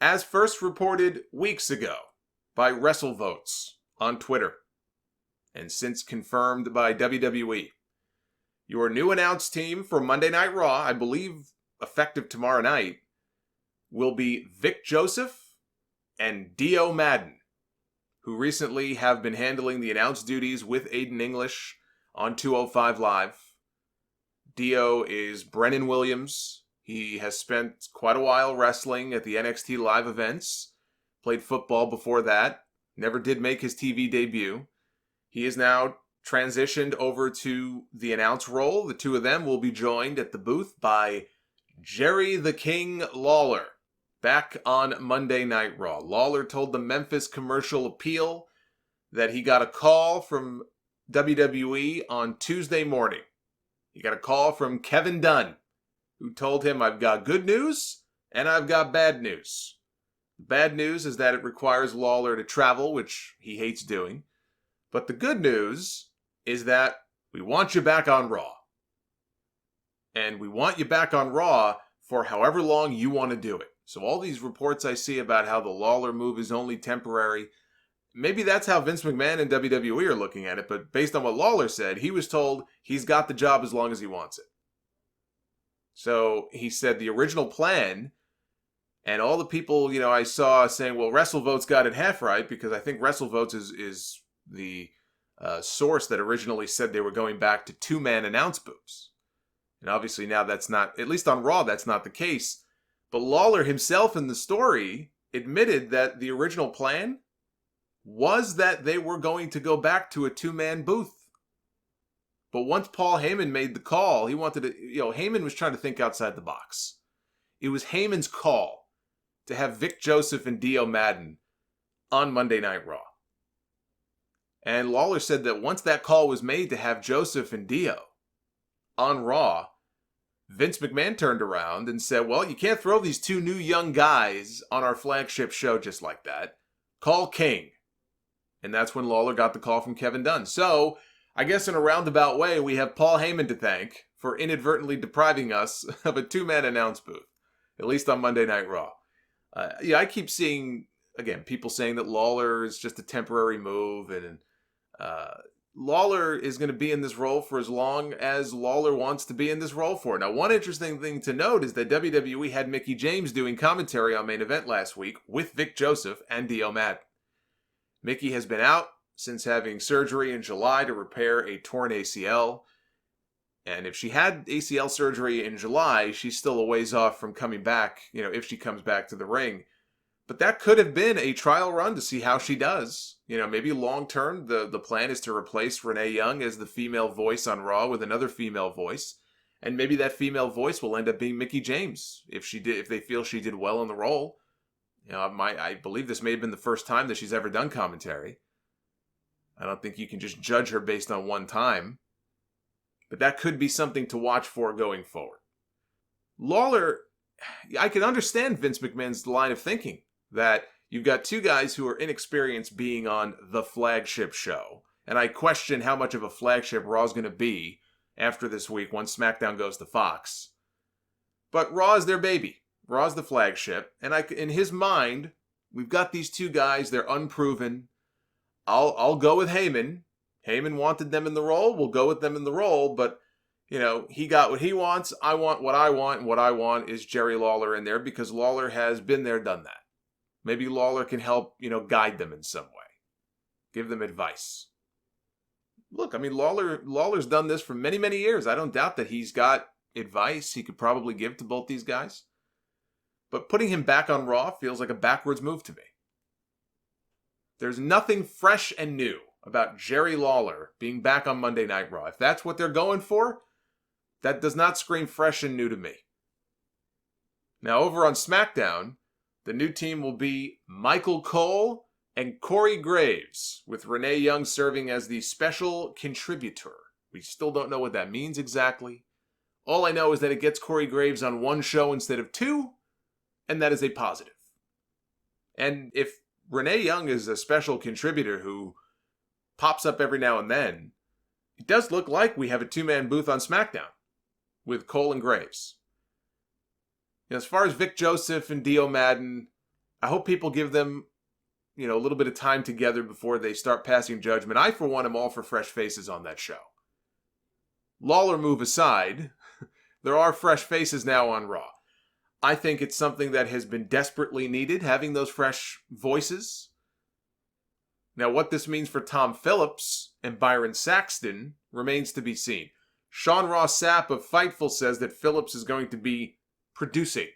as first reported weeks ago by WrestleVotes on Twitter, and since confirmed by WWE. Your new announced team for Monday Night Raw, I believe effective tomorrow night, will be Vic Joseph and Dio Maddin, who recently have been handling the announce duties with Aiden English on 205 Live. Dio is Brennan Williams. He has spent quite a while wrestling at the NXT Live events, played football before that, never did make his TV debut. He is now transitioned over to the announce role. The two of them will be joined at the booth by Jerry the King Lawler, back on Monday Night Raw. Lawler told the Memphis Commercial Appeal that he got a call from WWE on Tuesday morning. He got a call from Kevin Dunn, who told him, "I've got good news and I've got bad news." The bad news is that it requires Lawler to travel, which he hates doing. But the good news is that we want you back on Raw. And we want you back on Raw for however long you want to do it. So all these reports I see about how the Lawler move is only temporary, maybe that's how Vince McMahon and WWE are looking at it, but based on what Lawler said, he was told he's got the job as long as he wants it. So he said the original plan, and all the people, I saw saying, well, WrestleVotes got it half right, because I think WrestleVotes is the source that originally said they were going back to two-man announce booths. And obviously now that's not, at least on Raw, that's not the case. But Lawler himself in the story admitted that the original plan was that they were going to go back to a two-man booth. But once Paul Heyman made the call, he wanted to, Heyman was trying to think outside the box. It was Heyman's call to have Vic Joseph and Dio Maddin on Monday Night Raw. And Lawler said that once that call was made to have Joseph and Dio on Raw, Vince McMahon turned around and said, well, you can't throw these two new young guys on our flagship show just like that. Call King. And that's when Lawler got the call from Kevin Dunn. So, I guess in a roundabout way, we have Paul Heyman to thank for inadvertently depriving us of a two-man announce booth, at least on Monday Night Raw. I keep seeing, again, people saying that Lawler is just a temporary move, and Lawler is going to be in this role for as long as Lawler wants to be in this role for. Now, one interesting thing to note is that WWE had Mickie James doing commentary on Main Event last week with Vic Joseph and Dio Maddin. Mickie has been out since having surgery in July to repair a torn ACL. And if she had ACL surgery in July, she's still a ways off from coming back, if she comes back to the ring. But that could have been a trial run to see how she does. Maybe long term, the plan is to replace Renee Young as the female voice on Raw with another female voice. And maybe that female voice will end up being Mickie James if they feel she did well in the role. I believe this may have been the first time that she's ever done commentary. I don't think you can just judge her based on one time. But that could be something to watch for going forward. Lawler, I can understand Vince McMahon's line of thinking that you've got two guys who are inexperienced being on the flagship show. And I question how much of a flagship Raw's going to be after this week once SmackDown goes to Fox. But Raw is their baby. Raw's the flagship. And in his mind, we've got these two guys. They're unproven. I'll go with Heyman. Heyman wanted them in the role. We'll go with them in the role. But, he got what he wants. I want what I want. And what I want is Jerry Lawler in there because Lawler has been there, done that. Maybe Lawler can help, guide them in some way. Give them advice. Look, Lawler's done this for many, many years. I don't doubt that he's got advice he could probably give to both these guys. But putting him back on Raw feels like a backwards move to me. There's nothing fresh and new about Jerry Lawler being back on Monday Night Raw. If that's what they're going for, that does not scream fresh and new to me. Now, over on SmackDown, the new team will be Michael Cole and Corey Graves, with Renee Young serving as the special contributor. We still don't know what that means exactly. All I know is that it gets Corey Graves on one show instead of two, and that is a positive. And if Renee Young is a special contributor who pops up every now and then, it does look like we have a two-man booth on SmackDown with Cole and Graves. As far as Vic Joseph and Dio Maddin, I hope people give them, a little bit of time together before they start passing judgment. I, for one, am all for fresh faces on that show. Lawler move aside, there are fresh faces now on Raw. I think it's something that has been desperately needed, having those fresh voices. Now, what this means for Tom Phillips and Byron Saxton remains to be seen. Sean Ross Sapp of Fightful says that Phillips is going to be producing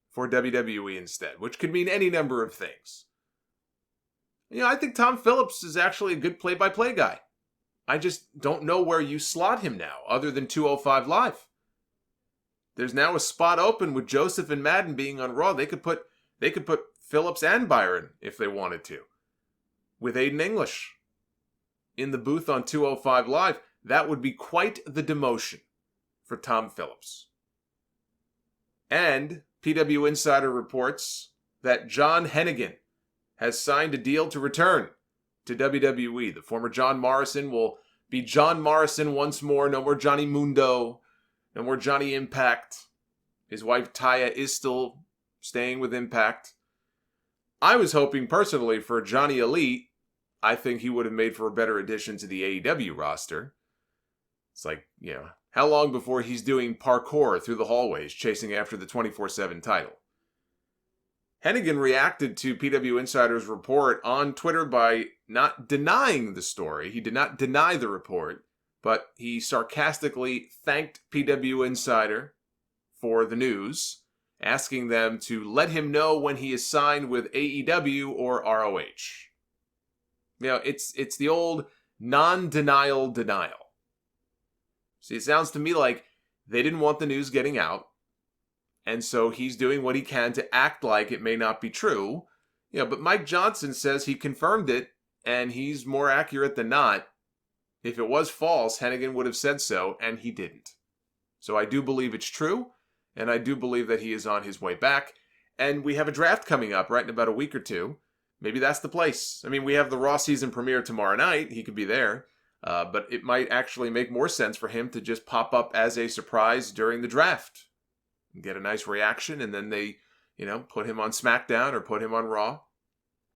for WWE instead, which could mean any number of things. I think Tom Phillips is actually a good play-by-play guy. I just don't know where you slot him now, other than 205 Live. There's now a spot open with Joseph and Maddin being on Raw. They could put Phillips and Byron if they wanted to, with Aiden English in the booth on 205 Live. That would be quite the demotion for Tom Phillips. And PW Insider reports that John Hennigan has signed a deal to return to WWE. The former John Morrison will be John Morrison once more. No more Johnny Mundo. No more Johnny Impact. His wife Taya is still staying with Impact. I was hoping personally for Johnny Elite. I think he would have made for a better addition to the AEW roster. It's like, how long before he's doing parkour through the hallways, chasing after the 24/7 title? Hennigan reacted to PW Insider's report on Twitter by not denying the story. He did not deny the report, but he sarcastically thanked PW Insider for the news, asking them to let him know when he is signed with AEW or ROH. It's the old non-denial denial. See, it sounds to me like they didn't want the news getting out, and so he's doing what he can to act like it may not be true. But Mike Johnson says he confirmed it, and he's more accurate than not. If it was false, Hennigan would have said so, and he didn't. So I do believe it's true, and I do believe that he is on his way back. And we have a draft coming up right in about a week or two. Maybe that's the place. We have the Raw season premiere tomorrow night. He could be there. But it might actually make more sense for him to just pop up as a surprise during the draft. Get a nice reaction, and then they, put him on SmackDown or put him on Raw.